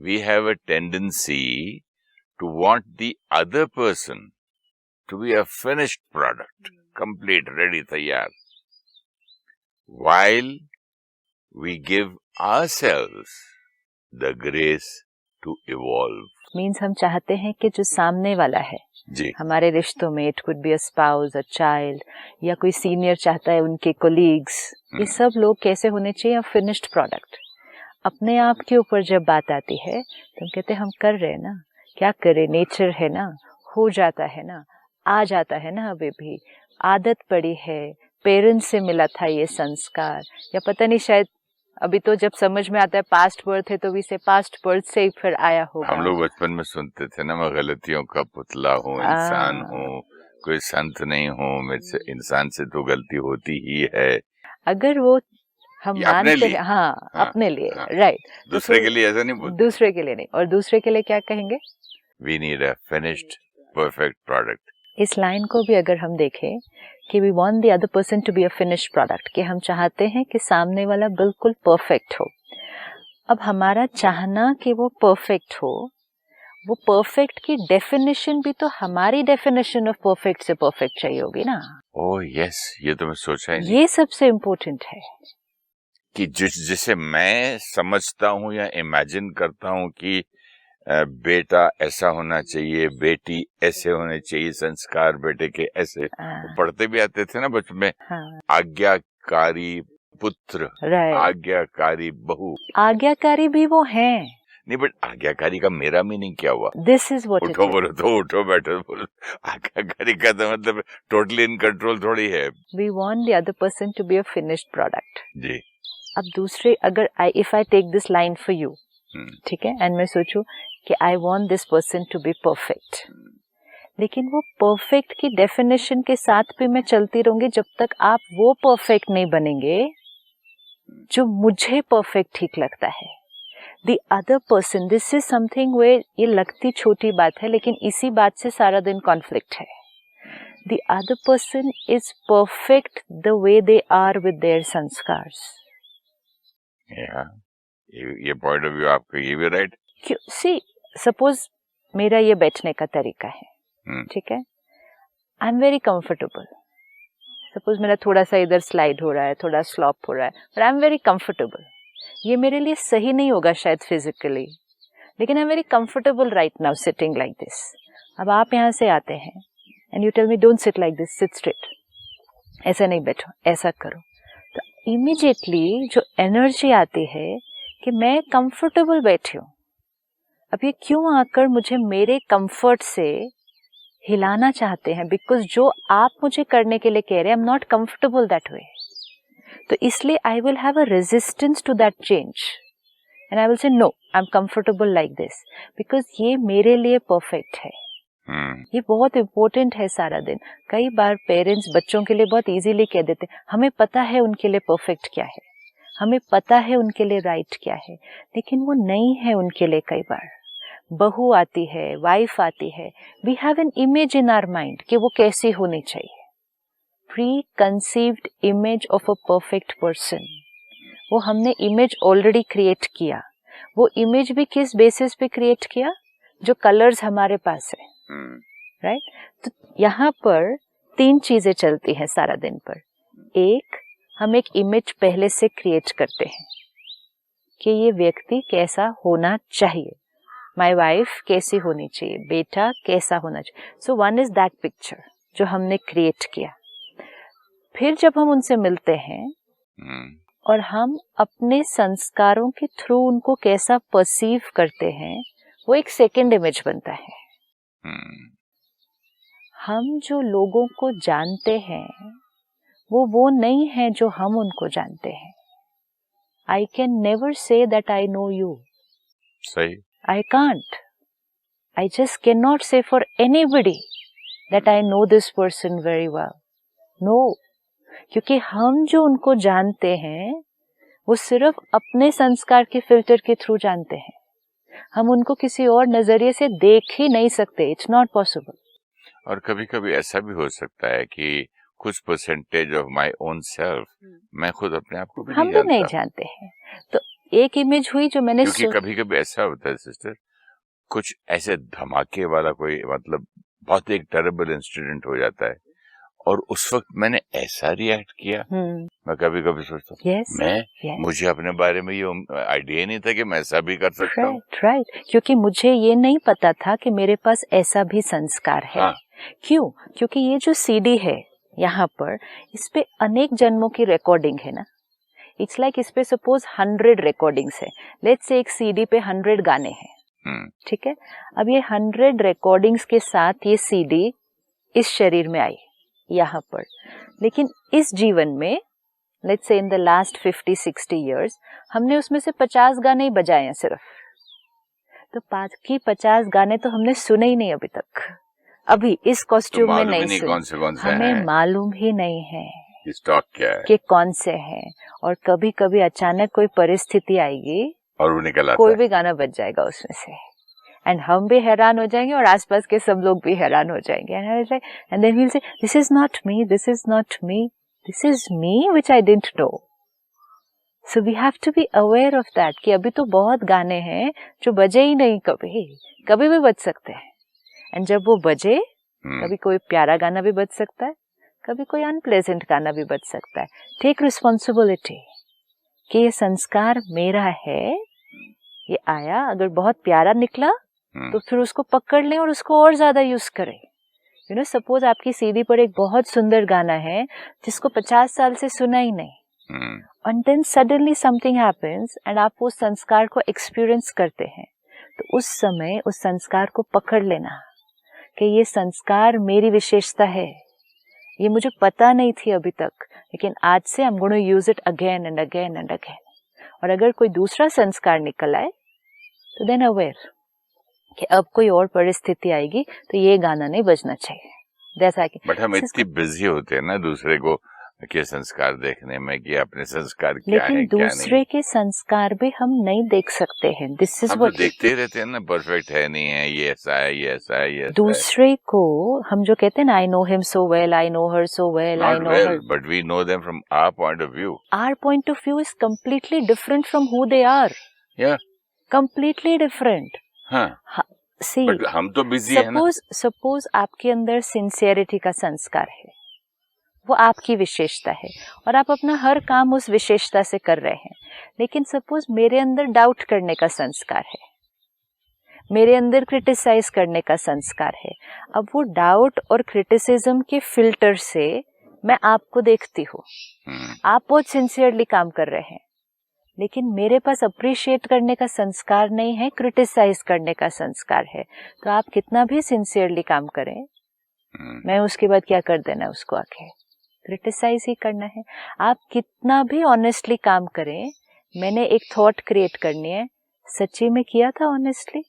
we have a tendency to want the other person to be a finished product, complete, ready, taiyar, while we give ourselves the grace to evolve. Means हम चाहते हैं कि जो सामने वाला है जी, हमारे रिश्तों में, it could be a spouse, a child, या कोई सीनियर चाहता है उनके कोलीग्स, ये सब लोग कैसे होने चाहिए, फिनिश्ड प्रोडक्ट। अपने आप के ऊपर जब बात आती है तो हम कहते हैं हम कर रहे हैं ना, क्या करें, नेचर है ना, हो जाता है ना, आ जाता है ना, अभी भी आदत पड़ी है, पेरेंट्स से मिला था ये संस्कार, या पता नहीं, शायद अभी तो जब समझ में आता है पास्ट बर्थ है तो भी से पास्ट बर्थ से ही फिर आया होगा। हम लोग बचपन में सुनते थे ना, मैं गलतियों का पुतला हूँ, इंसान हूँ, कोई संत नहीं हूँ, मेरे से इंसान से तो गलती होती ही है। अगर वो हम मानते हैं, हाँ, अपने लिए, राइट, दूसरे के लिए ऐसा नहीं बोलते, दूसरे के लिए नहीं, और दूसरे के लिए क्या कहेंगे, we need a finished perfect product. इस लाइन को भी अगर हम देखें कि we want the other person to be a finished product, कि हम चाहते हैं कि सामने वाला बिल्कुल परफेक्ट हो। अब हमारा चाहना कि वो परफेक्ट हो, वो परफेक्ट की डेफिनेशन भी तो हमारी डेफिनेशन ऑफ परफेक्ट से परफेक्ट चाहिए होगी ना। ओह यस, ये तो मैं सोचा ही नहीं। ये सबसे इम्पोर्टेंट है कि जिसे मैं समझता हूँ या इमेजिन करता हूँ कि बेटा ऐसा होना चाहिए, बेटी ऐसे होने चाहिए, संस्कार बेटे के ऐसे, पढ़ते भी आते थे ना बचपन में। आज्ञाकारी पुत्र, आज्ञाकारी बहू। आज्ञाकारी भी वो हैं नहीं, बट आज्ञाकारी का मेरा मीनिंग क्या हुआ? दिस इज व्हाट उठो बोलो तो उठो, बैठो बोलो। आज्ञाकारी का तो मतलब टोटली इन कंट्रोल थोड़ी है। We want the other person to be a finished product. जी। अब दूसरे, अगर if I take this line for you, ठीक है, एंड मैं सोचूं कि I want this person to be perfect, लेकिन वो परफेक्ट की डेफिनेशन के साथ भी मैं चलती रहूंगी जब तक आप वो परफेक्ट नहीं बनेंगे जो मुझे परफेक्ट ठीक लगता है। The other person, this is something way, ये लगती छोटी बात है लेकिन इसी बात से सारा दिन कॉन्फ्लिक्ट है। The other person is perfect the way they are with their संस्कार्स। ये पॉइंट ऑफ व्यू आपका, ये भी राइट। सी, सपोज मेरा ये बैठने का तरीका है, ठीक है, आई एम वेरी कंफर्टेबल। सपोज मेरा थोड़ा सा इधर स्लाइड हो रहा है, थोड़ा स्लॉप हो रहा है, but I am very comfortable. ये मेरे लिए सही नहीं होगा शायद फिजिकली, लेकिन I am very comfortable right now sitting like this. अब आप यहाँ से आते हैं and you tell me don't sit like this, sit straight, ऐसा नहीं बैठो, ऐसा करो, तो इमीडिएटली जो एनर्जी आती है कि मैं कंफर्टेबल बैठी हूँ। अब ये क्यों आकर मुझे मेरे कंफर्ट से हिलाना चाहते हैं, बिकॉज जो आप मुझे करने के लिए कह रहे हैं, I am not comfortable that way, तो इसलिए I will have a resistance to that change and I will say no, I am comfortable like this, because ये मेरे लिए परफेक्ट है। ये बहुत इंपॉर्टेंट है सारा दिन। कई बार पेरेंट्स बच्चों के लिए बहुत इजीली कह देते, हमें पता है उनके लिए परफेक्ट क्या है, हमें पता है उनके लिए राइट क्या है, लेकिन वो नहीं है उनके लिए। कई बार बहू आती है, वाइफ आती है, we have an image in our mind कि वो कैसी होनी चाहिए, preconceived image of a perfect person. वो हमने इमेज ऑलरेडी क्रिएट किया। वो इमेज भी किस बेसिस पे क्रिएट किया, जो कलर्स हमारे पास है, राइट? तो यहाँ पर तीन चीजें चलती हैं सारा दिन पर। एक, हम एक इमेज पहले से क्रिएट करते हैं कि ये व्यक्ति कैसा होना चाहिए, माई वाइफ कैसी होनी चाहिए, बेटा कैसा होना चाहिए। So one is that picture जो हमने क्रिएट किया। फिर जब हम उनसे मिलते हैं और हम अपने संस्कारों के थ्रू उनको कैसा परसीव करते हैं, वो एक सेकेंड इमेज बनता है। हम जो लोगों को जानते हैं वो नहीं है जो हम उनको जानते हैं। I can never say that I know you. सही। I can't. I just cannot say for anybody that I know this person very well. No. क्योंकि हम जो उनको जानते हैं वो सिर्फ अपने संस्कार के फिल्टर के थ्रू जानते हैं। हम उनको किसी और नजरिए से देख ही नहीं सकते। It's not possible. और कभी कभी ऐसा भी हो सकता है कि कुछ percentage of my own self मैं खुद अपने आप को भी हम भी नहीं जानते हैं। तो एक इमेज हुई जो मैंने क्योंकि कभी कभी ऐसा होता है सिस्टर, कुछ ऐसे धमाके वाला कोई मतलब बहुत एक टेरेबल इंसिडेंट हो जाता है और उस वक्त मैंने ऐसा रिएक्ट किया। मैं कभी कभी सोचता हूँ मुझे अपने बारे में ये आइडिया नहीं था कि मैं ऐसा भी कर सकता हूँ। राइट, क्योंकि मुझे ये नहीं पता था कि मेरे पास ऐसा भी संस्कार है। हाँ. क्यों? क्योंकि ये जो सीडी है यहाँ पर, इस पे अनेक जन्मों की रिकॉर्डिंग है ना। इट्स लाइक इस पे सपोज 100 रिकॉर्डिंग्स है, लेट्स से एक सीडी पे 100 गाने हैं, ठीक है। अब ये 100 रिकॉर्डिंग्स के साथ ये सीडी इस शरीर में आई यहाँ पर, लेकिन इस जीवन में let's say in the last 50-60 years हमने उसमें से 50 गाने ही बजाए हैं सिर्फ, तो बाकी 50 गाने तो हमने सुने ही नहीं अभी तक। अभी इस कॉस्ट्यूम तो में नहीं सुने, कौन से हमें हैं? मालूम ही नहीं है स्टॉक क्या है कि कौन से हैं। और कभी कभी अचानक कोई परिस्थिति आएगी और वो निकल आता कोई भी गाना बज जाएगा उसमें से, एंड हम भी हैरान हो जाएंगे और आसपास के सब लोग भी हैरान हो जाएंगे। And then we will say this is not me, this is not me, this is me which I didn't know. So we have to be aware of that कि अभी तो बहुत गाने हैं जो बजे ही नहीं, कभी भी बज सकते हैं। एंड जब वो बजे, कभी कोई प्यारा गाना भी बज सकता है, कभी कोई अनप्लेजेंट गाना भी बज सकता है। टेक रिस्पॉन्सिबिलिटी कि ये संस्कार मेरा है, ये आया, अगर बहुत प्यारा निकला तो फिर उसको पकड़ लें और उसको और ज्यादा यूज करें। यू नो, सपोज आपकी सीडी पर एक बहुत सुंदर गाना है जिसको 50 साल से सुना ही नहीं, and then suddenly something happens and आप उस संस्कार को एक्सपीरियंस करते हैं, तो उस समय उस संस्कार को पकड़ लेना कि ये संस्कार मेरी विशेषता है, ये मुझे पता नहीं थी अभी तक, लेकिन आज से I am going to use it again and again and again. और अगर कोई दूसरा संस्कार निकल आए तो देन अवेयर कि अब कोई और परिस्थिति आएगी तो ये गाना नहीं बजना चाहिए। जैसा कि बट हम इतनी बिजी होते हैं ना दूसरे को के संस्कार देखने में कि अपने संस्कार क्या लेकिन है, दूसरे क्या नहीं। के संस्कार भी हम नहीं देख सकते हैं। दिस इज हम तो देखते ही रहते हैं ना, परफेक्ट है नहीं है, ये ऐसा है, ये ऐसा है, ये ऐसा दूसरे को हम जो कहते हैं ना, I know him so well, I know her so well, I know her, but we know them from our point of view. Our point of view is completely different from who they are. या completely different. हाँ, see but हम तो busy है ना। Suppose आपके अंदर sincerity का संस्कार है, वो आपकी विशेषता है और आप अपना हर काम उस विशेषता से कर रहे हैं। लेकिन सपोज मेरे अंदर डाउट करने का संस्कार है, मेरे अंदर क्रिटिसाइज करने का संस्कार है। अब वो डाउट और क्रिटिसिज्म के फिल्टर से मैं आपको देखती हूँ, आप बहुत सिंसियरली काम कर रहे हैं, लेकिन मेरे पास अप्रिशिएट करने का संस्कार नहीं है, क्रिटिसाइज करने का संस्कार है। तो आप कितना भी सिंसियरली काम करें, मैं उसके बाद क्या कर देना, उसको आके क्रिटिसाइज ही करना है। आप कितना भी ऑनेस्टली काम करें, मैंने एक थॉट क्रिएट करनी है, सच्ची में किया था ऑनेस्टली,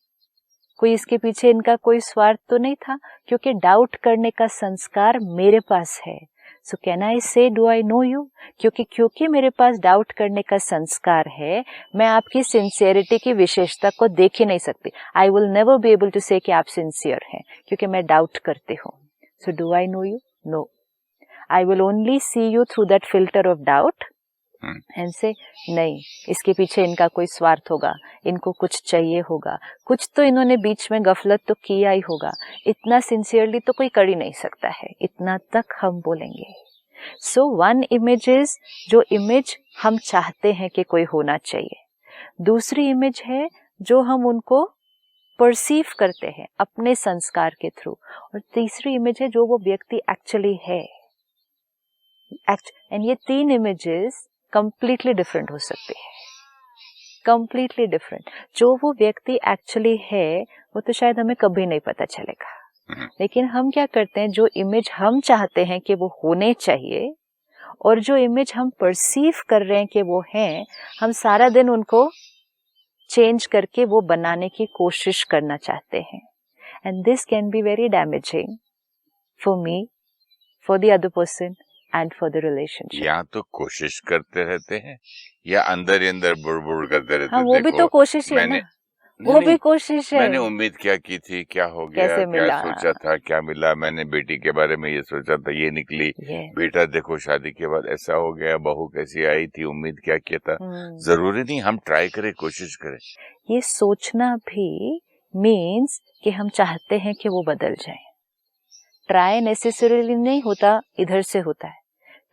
कोई इसके पीछे इनका कोई स्वार्थ तो नहीं था, क्योंकि डाउट करने का संस्कार मेरे पास है। सो कैन आई से डू आई नो यू, क्योंकि मेरे पास डाउट करने का संस्कार है, मैं आपकी सिंसियरिटी की विशेषता को देख ही नहीं सकती। I will never be able to say कि आप सिंसियर हैं, क्योंकि मैं डाउट करती हूँ। So do I know you? No, I will only see you through that filter of doubt and say नहीं, इसके पीछे इनका कोई स्वार्थ होगा, इनको कुछ चाहिए होगा, कुछ तो इन्होंने बीच में गफलत तो किया ही होगा, इतना सिंसियरली तो कोई कर ही नहीं सकता है, इतना तक हम बोलेंगे। सो वन इमेज इज जो इमेज हम चाहते हैं कि कोई होना चाहिए, दूसरी इमेज है जो हम उनको परसीव करते हैं अपने संस्कार के थ्रू, और तीसरी इमेज है जो वो व्यक्ति एक्चुअली है। एंड ये तीन इमेजेस कंप्लीटली डिफरेंट हो सकती है, कंप्लीटली डिफरेंट। जो वो व्यक्ति एक्चुअली है वो तो शायद हमें कभी नहीं पता चलेगा, लेकिन हम क्या करते हैं, जो इमेज हम चाहते हैं कि वो होने चाहिए और जो इमेज हम परसीव कर रहे हैं कि वो हैं, हम सारा दिन उनको चेंज करके वो बनाने की कोशिश करना चाहते हैं। And this can be very damaging for me, for the other person and for the relationship. या तो कोशिश करते रहते हैं या अंदर ही अंदर बुड़बुड़ करते रहते हैं। हाँ, वो भी तो कोशिश है ना, वो भी कोशिश है। मैंने उम्मीद क्या की थी, क्या हो गया, कैसे क्या मिला? सोचा था, क्या मिला। मैंने बेटी के बारे में ये सोचा था, ये निकली। बेटा देखो शादी के बाद ऐसा हो गया, बहू कैसी आई थी, उम्मीद क्या किया था। जरूरी नहीं हम ट्राई करें, कोशिश करें। ये सोचना भी मीन्स कि हम चाहते हैं कि वो बदल जाए। ट्राई नेसेसरीली नहीं होता, इधर से होता है।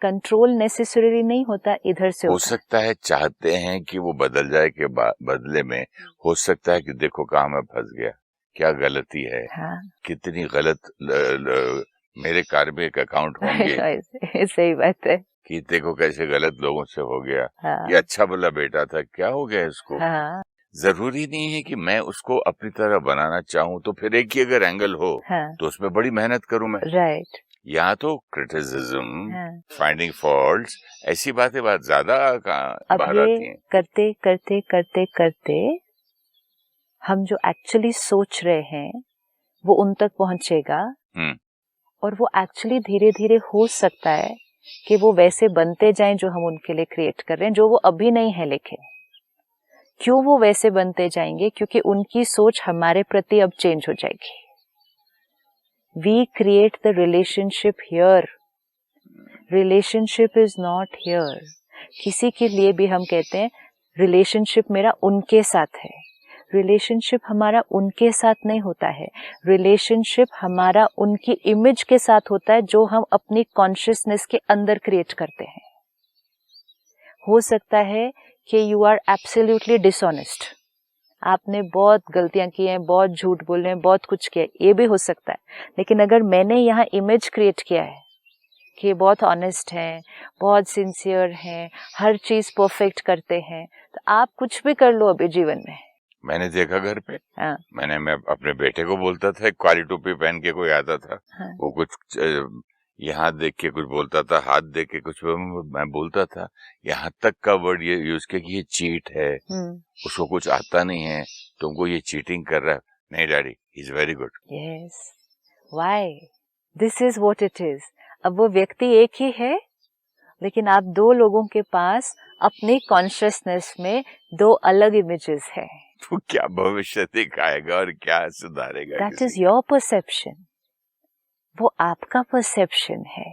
कंट्रोल नेसेसरीली नहीं होता, इधर से हो होता सकता है चाहते हैं कि वो बदल जाए के बदले में हो सकता है कि देखो कहाँ मैं फंस गया, क्या गलती है। हाँ। कितनी गलत मेरे कार्मिक अकाउंट होंगे। सही बात है कि देखो कैसे गलत लोगों से हो गया। हाँ। ये अच्छा भला बेटा था, क्या हो गया इसको। हाँ। जरूरी नहीं है कि मैं उसको अपनी तरह बनाना चाहूँ। तो फिर एक ही अगर एंगल हो हाँ। तो उसमें बड़ी मेहनत करूं मैं। राइट। यहाँ तो क्रिटिसिज्म, हाँ। फाइंडिंग फॉल्ट्स, ऐसी बातें बात ज्यादा बाहर आती हैं। करते करते करते करते हम जो एक्चुअली सोच रहे हैं वो उन तक पहुंचेगा। और वो एक्चुअली धीरे धीरे हो सकता है कि वो वैसे बनते जाएं जो हम उनके लिए क्रिएट कर रहे हैं, जो वो अभी नहीं है। लेकिन क्यों वो वैसे बनते जाएंगे? क्योंकि उनकी सोच हमारे प्रति अब चेंज हो जाएगी। We create the relationship here, relationship is not here. किसी के लिए भी हम कहते हैं रिलेशनशिप मेरा उनके साथ है। रिलेशनशिप हमारा उनके साथ नहीं होता है, रिलेशनशिप हमारा उनकी इमेज के साथ होता है जो हम अपनी कॉन्शियसनेस के अंदर क्रिएट करते हैं। हो सकता है कि यू आर एब्सोल्युटली डिसऑनेस्ट, आपने बहुत गलतियां की हैं, बहुत झूठ बोल रहे हैं, बहुत कुछ किया, ये भी हो सकता है। लेकिन अगर मैंने यहाँ इमेज क्रिएट किया है कि बहुत ऑनेस्ट हैं, बहुत सिंसियर हैं, हर चीज परफेक्ट करते हैं, तो आप कुछ भी कर लो अभी जीवन में। मैंने देखा घर पे। हाँ। मैं अपने बेटे को बोलता था, काली टोपी पहन के कोई आता था। हाँ। वो कुछ यहाँ देख के कुछ बोलता था, हाथ देख के कुछ मैं बोलता था। यहाँ तक का वर्ड ये यूज किया कि ये चीट है, उसको कुछ आता नहीं है, तुमको ये चीटिंग कर रहा है। नहीं daddy, he is very good. Yes, why, this is what it is. अब वो व्यक्ति एक ही है, लेकिन आप दो लोगों के पास अपनी कॉन्शियसनेस में दो अलग इमेजेस है। तो क्या भविष्य दिखाएगा और क्या सुधारेगा? दैट इज योर परसेप्शन, वो आपका परसेप्शन है।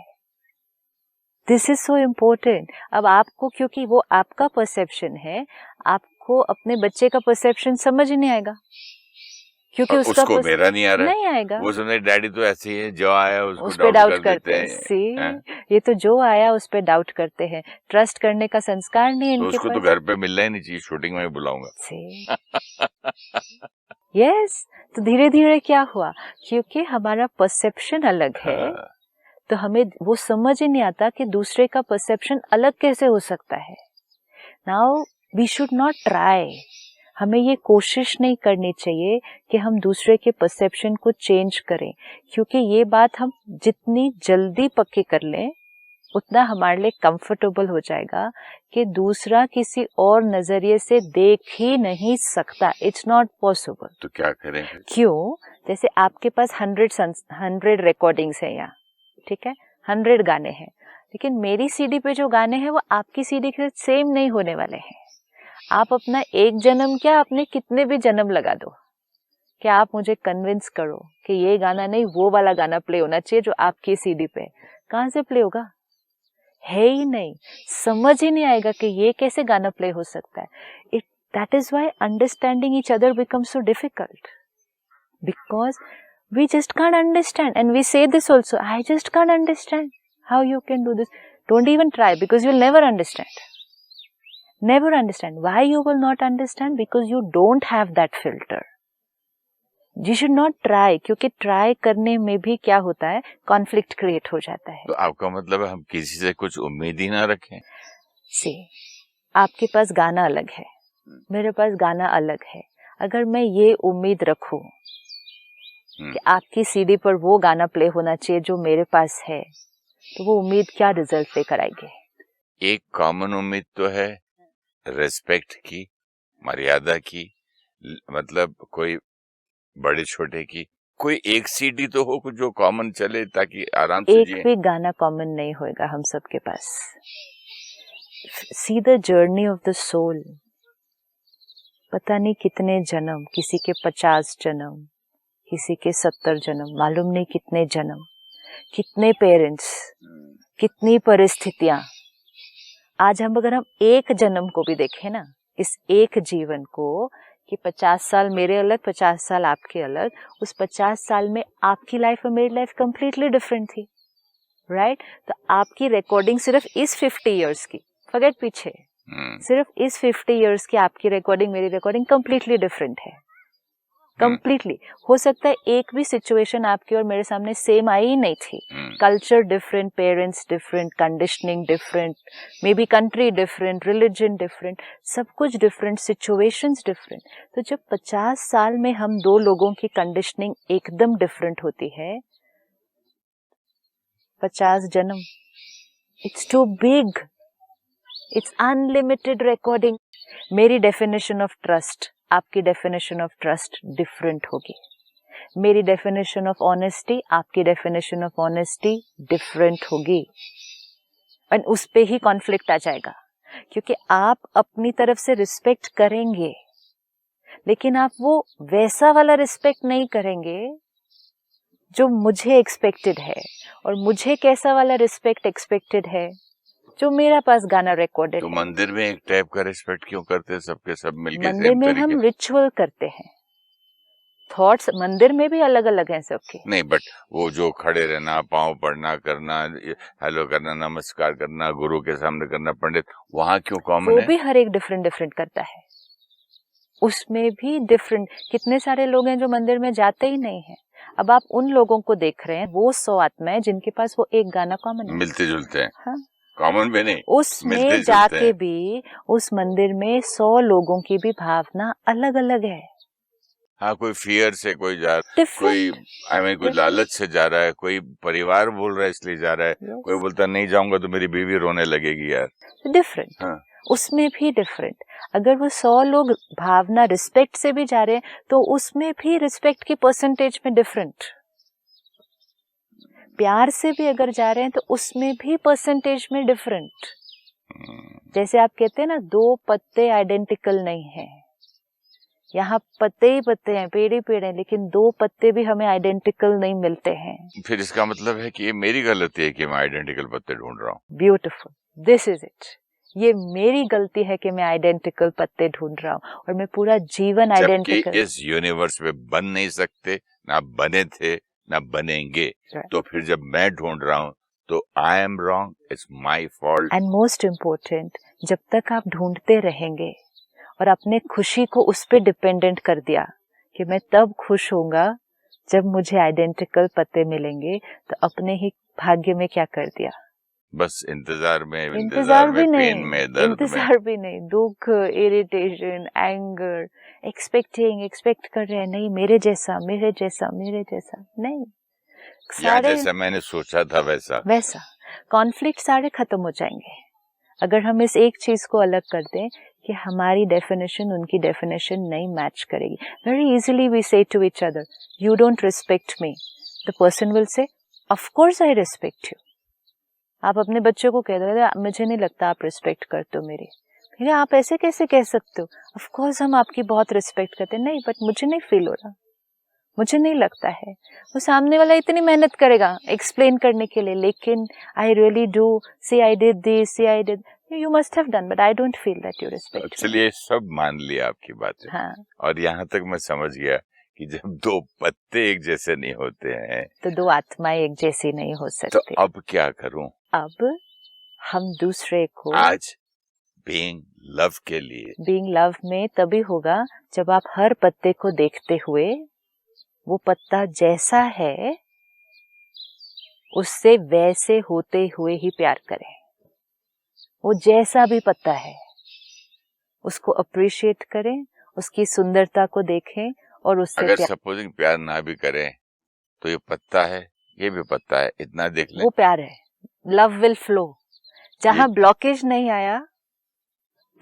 This is so important. अब आपको, क्योंकि वो आपका परसेप्शन है, आपको अपने बच्चे का परसेप्शन समझ नहीं आएगा, क्योंकि उसको मेरा नहीं आ रहा है। नहीं आएगा। वो समझे डैडी तो ऐसे ही है, जो आया उस पे डाउट करते हैं। सी, ये तो जो आया उस पे डाउट करते हैं, ट्रस्ट करने का संस्कार नहीं है इनके उसको तो घर पे मिलना ही नहीं चाहिए, शूटिंग में बुलाऊंगा। यस, तो धीरे धीरे क्या हुआ, क्योंकि हमारा परसेप्शन अलग है, तो हमें वो समझ ही नहीं आता कि दूसरे का परसेप्शन अलग कैसे हो सकता है। Now we should not try, हमें ये कोशिश नहीं करनी चाहिए कि हम दूसरे के परसेप्शन को चेंज करें, क्योंकि ये बात हम जितनी जल्दी पक्की कर लें उतना हमारे लिए कंफर्टेबल हो जाएगा कि दूसरा किसी और नजरिए से देख ही नहीं सकता। It's not possible. तो क्या करें? क्यों? जैसे आपके पास 100 रिकॉर्डिंग्स है यहाँ, ठीक है, 100 गाने हैं, लेकिन मेरी सीडी पे जो गाने हैं वो आपकी सीडी के साथ सेम नहीं होने वाले हैं। आप अपना एक जन्म क्या, अपने कितने भी जन्म लगा दो, क्या आप मुझे कन्विंस करो कि ये गाना नहीं, वो वाला गाना प्ले होना चाहिए जो आपकी सीडी पे, कहाँ से प्ले होगा? है ही नहीं, समझ ही नहीं आएगा कि ये कैसे गाना प्ले हो सकता है। That is why understanding each other becomes so difficult, because we just can't understand, and we say this also, I just can't understand how you can do this. Don't even try, because you'll never understand. Never understand. Why you will not understand? Because you don't have that filter. You should not try, क्योंकि try करने में भी क्या होता है, conflict create हो जाता है। तो आपका मतलब है हम किसी से कुछ उम्मीद ही ना रखें? See, आपके पास गाना अलग है, मेरे पास गाना अलग है। अगर मैं ये उम्मीद रखूं कि आपकी सीडी पर वो गाना प्ले होना चाहिए जो मेरे पास है, तो वो उम्मीद क्या रिजल्ट लेकर आएगी? एक कॉमन उम्मीद तो है रिस्पेक्ट की, मर्यादा की, मतलब कोई बड़े छोटे की, कोई एक सीडी तो हो कुछ जो कॉमन चले ताकि आराम से जिए। एक भी गाना कॉमन नहीं होएगा हम सबके पास। See the journey of the soul. पता नहीं कितने जन्म, किसी के 50 जन्म, किसी के 70 जन्म, मालूम नहीं कितने जन्म, कितने पेरेंट्स, कितनी परिस्थितियां। आज अगर हम एक जन्म को भी देखें ना, इस एक जीवन को, कि 50 साल मेरे अलग, 50 साल आपके अलग, उस 50 साल में आपकी लाइफ और मेरी लाइफ कंप्लीटली डिफरेंट थी, राइट? तो आपकी रिकॉर्डिंग सिर्फ इस 50 इयर्स की, फॉरगेट पीछे, सिर्फ इस 50 इयर्स की आपकी रिकॉर्डिंग, मेरी रिकॉर्डिंग कंप्लीटली डिफरेंट है, कंप्लीटली। हो सकता है एक भी सिचुएशन आपकी और मेरे सामने सेम आई ही नहीं थी। Culture different, parents different, conditioning different, may be country different, religion different, सब कुछ डिफरेंट, सिचुएशंस डिफरेंट। तो जब 50 साल में हम दो लोगों की कंडीशनिंग एकदम डिफरेंट होती है, 50 जन्म, it's too big, it's unlimited recording. मेरी डेफिनेशन ऑफ ट्रस्ट, आपकी डेफिनेशन ऑफ ट्रस्ट डिफरेंट होगी। मेरी डेफिनेशन ऑफ ऑनेस्टी, आपकी डेफिनेशन ऑफ ऑनेस्टी डिफरेंट होगी, और उस पे ही कॉन्फ्लिक्ट आ जाएगा। क्योंकि आप अपनी तरफ से रिस्पेक्ट करेंगे, लेकिन आप वो वैसा वाला रिस्पेक्ट नहीं करेंगे जो मुझे एक्सपेक्टेड है, और मुझे कैसा वाला रिस्पेक्ट एक्सपेक्टेड है जो मेरा पास गाना रिकॉर्डेड तो है। मंदिर में एक टाइप का रिस्पेक्ट क्यों करते हैं सबके सब मिलके? मंदिर में हम रिचुअल करते हैं, थॉट्स मंदिर में भी अलग अलग हैं सबके। नहीं, बट वो जो खड़े रहना, पांव पड़ना, करना, हेलो करना, नमस्कार करना, गुरु के सामने करना, पंडित, वहाँ क्यों कॉमन वो है? भी हर एक डिफरेंट डिफरेंट करता है, उसमें भी डिफरेंट। कितने सारे लोग हैं जो मंदिर में जाते ही नहीं है। अब आप उन लोगों को देख रहे हैं, वो 100 आत्माएं जिनके पास वो एक गाना कॉमन है, मिलते जुलते हैं। हाँ? कॉमन भी नहीं, उसमें जाके भी उस मंदिर में 100 लोगों की भी भावना अलग अलग है। हाँ, कोई फियर से कोई जा, कोई कोई लालच से जा रहा है, कोई परिवार बोल रहा है इसलिए जा रहा है, कोई बोलता नहीं जाऊंगा तो मेरी बीवी रोने लगेगी यार। डिफरेंट, हाँ। उसमें भी डिफरेंट। अगर वो 100 लोग भावना रिस्पेक्ट से भी जा रहे हैं, तो उसमें भी रिस्पेक्ट की परसेंटेज में डिफरेंट। प्यार से भी अगर जा रहे हैं तो उसमें भी परसेंटेज में डिफरेंट। जैसे आप कहते हैं ना, दो पत्ते आइडेंटिकल नहीं हैं, यहाँ पत्ते ही पत्ते हैं, पेड़ ही पेड़ हैं, लेकिन दो पत्ते भी हमें आइडेंटिकल नहीं मिलते हैं। फिर इसका मतलब है कि ये मेरी गलती है कि मैं आइडेंटिकल पत्ते ढूंढ रहा हूँ। Beautiful, this is it. ये मेरी गलती है कि मैं आइडेंटिकल पत्ते ढूंढ रहा हूँ, और मैं पूरा जीवन आइडेंटिकल। इस यूनिवर्स में बन नहीं सकते, ना बने थे, ना बनेंगे। तो फिर जब मैं ढूंढ रहा हूँ तो I am wrong, it's my fault. And most important, जब तक आप ढूंढते रहेंगे और अपने खुशी को उस पे डिपेंडेंट कर दिया कि मैं तब खुश होऊंगा जब मुझे आइडेंटिकल पत्ते मिलेंगे, तो अपने ही भाग्य में क्या कर दिया? बस इंतजार में भी नहीं, पेन में, दर्द इंतजार भी नहीं, दुख, इरिटेशन, एंगर, एक्सपेक्ट कर रहे हैं, नहीं मेरे जैसा, मेरे जैसा, मेरे जैसा, नहीं, सारे जैसा मैंने सोचा था वैसा कॉन्फ्लिक्ट सारे खत्म हो जाएंगे अगर हम इस एक चीज को अलग कर दें कि हमारी डेफिनेशन उनकी डेफिनेशन नहीं मैच करेगी। Very easily we say to each other, you don't respect me, the person will say of course I respect you. आप अपने बच्चों को कह दो, मुझे नहीं लगता आप रिस्पेक्ट करते हो मेरी। फिर आप ऐसे कैसे कह सकते हो? ऑफ कोर्स हम आपकी बहुत रिस्पेक्ट करते हैं। नहीं, बट मुझे नहीं फील हो रहा, मुझे नहीं लगता है। वो सामने वाला इतनी मेहनत करेगा एक्सप्लेन करने के लिए, लेकिन I really do, see I did this, see I did, you must have done, but I don't feel that you respect. चलिए, सब मान लिया आपकी बातें, हाँ। और यहाँ तक मैं समझ गया कि जब दो पत्ते एक जैसे नहीं होते हैं तो दो आत्माएं एक जैसी नहीं हो सकती। तो अब क्या करूं? अब हम दूसरे को आज बीइंग लव के लिए, बीइंग लव में तभी होगा जब आप हर पत्ते को देखते हुए वो पत्ता जैसा है उससे वैसे होते हुए ही प्यार करें। वो जैसा भी पत्ता है उसको अप्रिशिएट करें, उसकी सुंदरता को देखें, और उससे अगर सपोजिंग प्यार ना भी करें तो ये पत्ता है, ये भी पत्ता है, इतना देख लें, वो प्यार है। Love will flow. जहां ब्लॉकेज नहीं आया,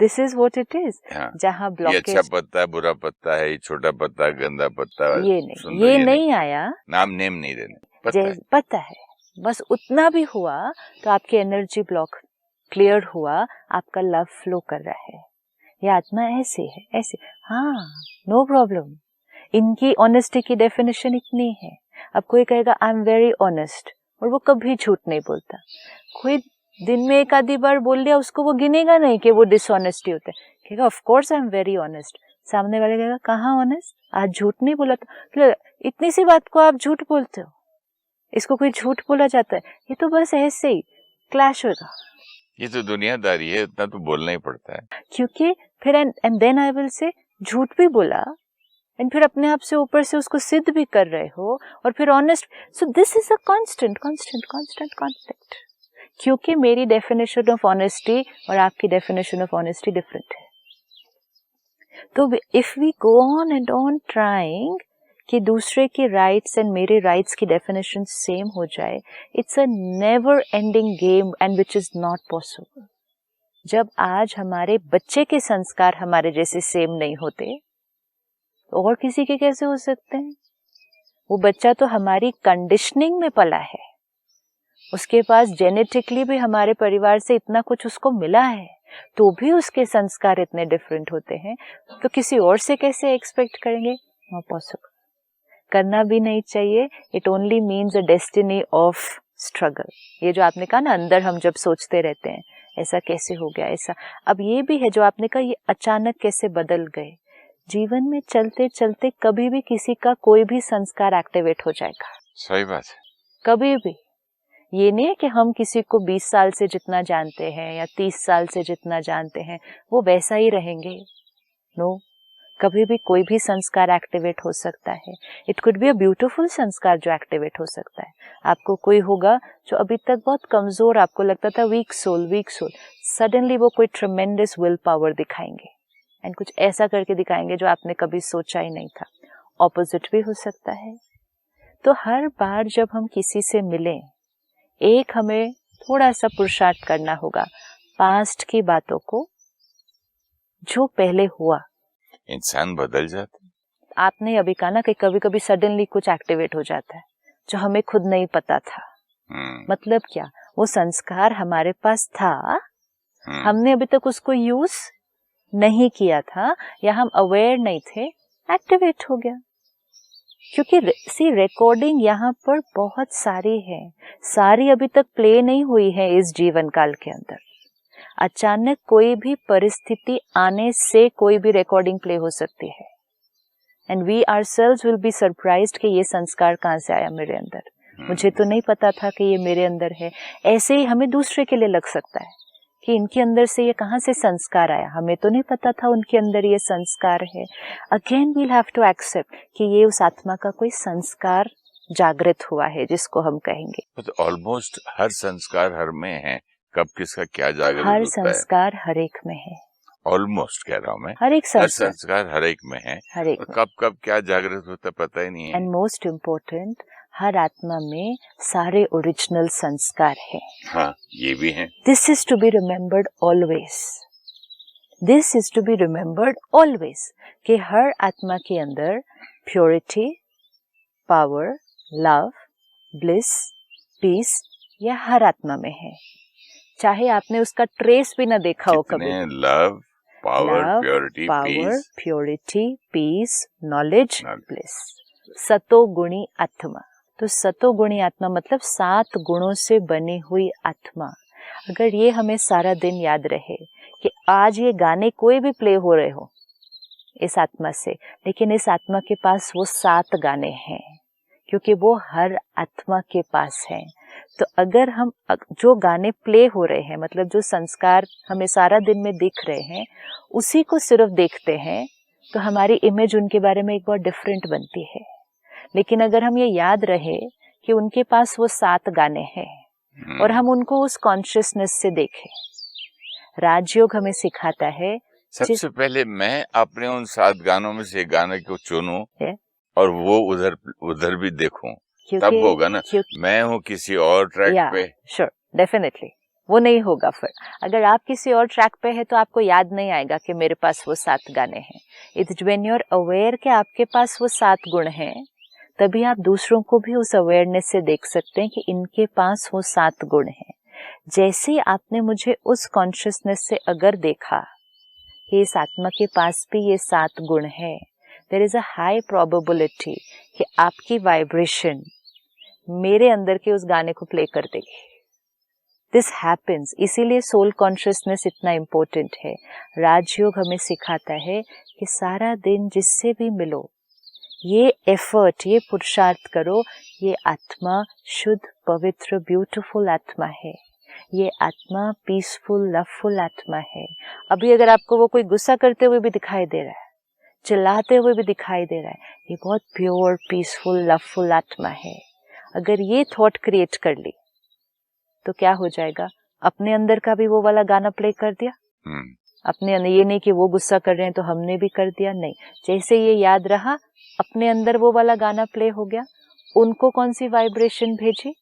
this is what it is. जहां ब्लॉकेज, ये अच्छा पत्ता है, बुरा पत्ता है, ये छोटा पत्ता, गंदा पत्ता, ये नहीं आया, नाम नेम नहीं देने, पता है बस उतना भी हुआ तो आपकी एनर्जी ब्लॉक क्लियर हुआ, आपका लव फ्लो कर रहा है। ये आत्मा ऐसे है, ऐसे, हाँ, नो प्रॉब्लम। इनकी ऑनेस्टी की डेफिनेशन इतनी है। अब कोई कहेगा आई एम वेरी ऑनेस्ट, और वो कभी झूठ नहीं बोलता। कोई दिन में एक आधी बार बोल लिया, उसको वो गिनेगा नहीं कि वो डिसऑनेस्टी होता है, कहेगा of course I am very honest. सामने वाले कहेगा कहाँ ऑनेस्ट, आज झूठ नहीं बोला था। इतनी सी बात को आप झूठ बोलते हो, इसको कोई झूठ बोला जाता है? ये तो बस ऐसे ही क्लैश होगा। ये तो दुनियादारी है, इतना तो बोलना ही पड़ता है। क्योंकि फिर एंड देन आई विल से झूठ भी बोला, एंड फिर अपने आप से ऊपर से उसको सिद्ध भी कर रहे हो, और फिर honest. So this is a constant conflict, क्योंकि मेरी डेफिनेशन ऑफ ऑनेस्टी और आपकी डेफिनेशन ऑफ ऑनेस्टी डिफरेंट है। तो if we go on and on trying कि दूसरे की राइट्स एंड मेरे राइट्स की डेफिनेशन सेम हो जाए, it's a never ending game and which is not possible. जब आज हमारे बच्चे के संस्कार हमारे जैसे सेम नहीं होते, तो और किसी के कैसे हो सकते हैं? वो बच्चा तो हमारी कंडीशनिंग में पला है, उसके पास जेनेटिकली भी हमारे परिवार से इतना कुछ उसको मिला है, तो भी उसके संस्कार इतने डिफरेंट होते हैं, तो किसी और से कैसे एक्सपेक्ट करेंगे? Not possible. करना भी नहीं चाहिए। It only means a destiny of struggle. ये जो आपने कहा ना, अंदर हम जब सोचते रहते हैं ऐसा कैसे हो गया, ऐसा, अब ये भी है जो आपने कहा, ये अचानक कैसे बदल गए। जीवन में चलते चलते कभी भी किसी का कोई भी संस्कार एक्टिवेट हो जाएगा। सही बात है। कभी भी। ये नहीं है कि हम किसी को 20 साल से जितना जानते हैं या 30 साल से जितना जानते हैं वो वैसा ही रहेंगे। नो, कभी भी कोई भी संस्कार एक्टिवेट हो सकता है। It could be a beautiful संस्कार जो एक्टिवेट हो सकता है। आपको कोई होगा जो अभी तक बहुत कमजोर, आपको लगता था वीक सोल, सडनली वो कोई ट्रेमेंडस विल पावर दिखाएंगे एंड कुछ ऐसा करके दिखाएंगे जो आपने कभी सोचा ही नहीं था। ऑपोजिट भी हो सकता है। तो हर बार जब हम किसी से मिलें, एक हमें थोड़ा सा पुरुषार्थ करना होगा पास्ट की बातों को, जो पहले हुआ। इंसान बदल जाता है। आपने अभी कहा ना कि कभी कभी सडनली कुछ एक्टिवेट हो जाता है जो हमें खुद नहीं पता था। मतलब क्या, वो संस्कार हमारे पास था, हमने अभी तक उसको यूज नहीं किया था या हम अवेयर नहीं थे, एक्टिवेट हो गया। क्योंकि सी रिकॉर्डिंग यहाँ पर बहुत सारी है, सारी अभी तक प्ले नहीं हुई है इस जीवन काल के अंदर। अचानक कोई भी परिस्थिति आने से कोई भी रिकॉर्डिंग प्ले हो सकती है, and we ourselves will be surprised कि ये संस्कार कहाँ से आया मेरे अंदर, मुझे तो नहीं पता था कि ये मेरे अंदर है। ऐसे ही हमें दूसरे के लिए लग सकता है कि इनके अंदर से ये कहाँ से संस्कार आया, हमें तो नहीं पता था उनके अंदर ये संस्कार है। Again we'll have to accept कि ये उस आत्मा का कोई संस्कार जागृत हुआ है जिसको हम कहेंगे। तो ऑलमोस्ट हर संस्कार हर में है, कब किसका क्या जागृत हर होता है। संस्कार हर एक में है। ऑलमोस्ट कह रहा हूँ मैं, हर एक संस्कार हर एक में है, हर एक और में। कब कब क्या जागृत होता है पता ही नहीं है। एंड मोस्ट इम्पोर्टेंट, हर आत्मा में सारे ओरिजिनल संस्कार हैं। हाँ, ये भी है। This is to be remembered always, this is to be remembered always कि हर आत्मा के अंदर purity, power, love, bliss, peace, यह हर आत्मा में है, चाहे आपने उसका ट्रेस भी ना देखा हो कभी। Love, purity, peace, knowledge, bliss, सतोगुणी आत्मा। तो सतोगुणी आत्मा मतलब 7 गुणों से बनी हुई आत्मा। अगर ये हमें सारा दिन याद रहे कि आज ये गाने कोई भी प्ले हो रहे हो इस आत्मा से, लेकिन इस आत्मा के पास वो 7 गाने हैं, क्योंकि वो हर आत्मा के पास है। तो अगर हम जो गाने प्ले हो रहे हैं, मतलब जो संस्कार हमें सारा दिन में दिख रहे हैं, उसी को सिर्फ देखते हैं, तो हमारी इमेज उनके बारे में एक बहुत डिफरेंट बनती है। लेकिन अगर हम ये याद रहे कि उनके पास वो 7 गाने हैं और हम उनको उस कॉन्शियसनेस से देखें, राजयोग हमें सिखाता है सबसे पहले मैं अपने उन 7 गानों में से एक गाने को चुनूं और वो उधर भी देखूं, तब होगा ना। मैं हूँ किसी और ट्रैक पे, श्योर, डेफिनेटली वो नहीं होगा। फिर अगर आप किसी और ट्रैक पे है तो आपको याद नहीं आएगा कि मेरे पास वो 7 गाने हैं। It's when you are aware कि आपके पास वो 7 गुण हैं, तभी आप दूसरों को भी उस अवेयरनेस से देख सकते हैं कि इनके पास वो 7 गुण हैं। जैसे आपने मुझे उस कॉन्शियसनेस से अगर देखा कि इस आत्मा के पास भी ये 7 गुण है, there is a high probability कि आपकी वाइब्रेशन मेरे अंदर के उस गाने को प्ले कर देगी। दिस हैपेंस, इसीलिए सोल कॉन्शियसनेस इतना इम्पोर्टेंट है। राजयोग हमें सिखाता है कि सारा दिन जिससे भी मिलो, ये एफर्ट, ये पुरुषार्थ करो, ये आत्मा शुद्ध, पवित्र, ब्यूटीफुल आत्मा है, ये आत्मा पीसफुल, लवफुल आत्मा है। अभी अगर आपको वो कोई गुस्सा करते हुए भी दिखाई दे रहा है, चिल्लाते हुए भी दिखाई दे रहा है, ये बहुत प्योर, पीसफुल, लवफुल आत्मा है। अगर ये थॉट क्रिएट कर ली तो क्या हो जाएगा, अपने अंदर का भी वो वाला गाना प्ले कर दिया। अपने अंदर, ये नहीं कि वो गुस्सा कर रहे हैं तो हमने भी कर दिया, नहीं, जैसे ये याद रहा अपने अंदर वो वाला गाना प्ले हो गया। उनको कौन सी वाइब्रेशन भेजी,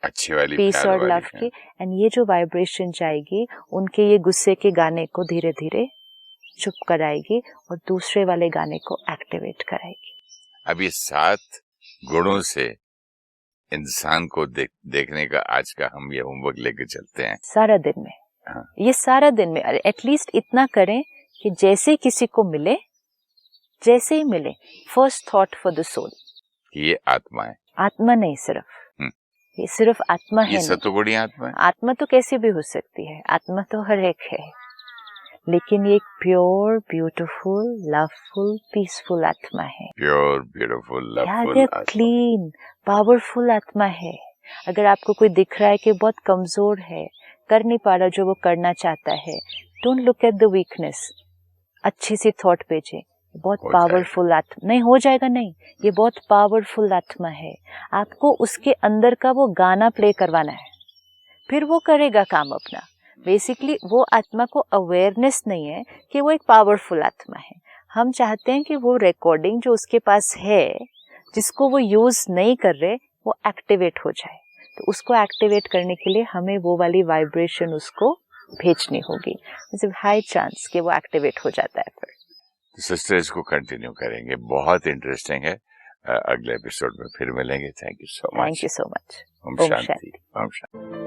अच्छी वाली, पीस और लव की, एंड ये जो वाइब्रेशन जाएगी उनके ये गुस्से के गाने को धीरे धीरे चुप कराएगी और दूसरे वाले गाने को एक्टिवेट कराएगी। अब ये 7 गुणों से इंसान को देखने का आज का हम ये होमवर्क लेके चलते हैं सारा दिन में। हाँ। ये सारा दिन में एटलीस्ट इतना करें कि जैसे किसी को मिले, जैसे ही मिले, first thought for the soul, ये आत्मा है। आत्मा नहीं सिर्फ, ये सिर्फ आत्मा है, ये सतोगुणी आत्मा है। आत्मा तो कैसी भी हो सकती है, आत्मा तो हर एक है, लेकिन ये एक प्योर, ब्यूटीफुल, लवफुल, पीसफुल आत्मा है। Pure, beautiful, loveful, clean, powerful आत्मा है। अगर आपको कोई दिख रहा है कि बहुत कमजोर है, कर नहीं पा रहा जो वो करना चाहता है, don't look at the weakness, अच्छी सी थॉट भेजे, बहुत पावरफुल आत्मा, नहीं हो जाएगा, नहीं, ये बहुत पावरफुल आत्मा है। आपको उसके अंदर का वो गाना प्ले करवाना है, फिर वो करेगा काम अपना। बेसिकली वो आत्मा को अवेयरनेस नहीं है कि वो एक पावरफुल आत्मा है। हम चाहते हैं कि वो रिकॉर्डिंग जो उसके पास है, जिसको वो यूज नहीं कर रहे, वो एक्टिवेट हो जाए। तो उसको एक्टिवेट करने के लिए हमें वो वाली वाइब्रेशन उसको भेजनी होगी। हाई चांस कि वो एक्टिवेट हो जाता है। फिर सिस्टर इसको कंटिन्यू करेंगे, बहुत इंटरेस्टिंग है। अगले एपिसोड में फिर मिलेंगे। Thank you so much. Thank you so much. ओम शांति। ओम शांति।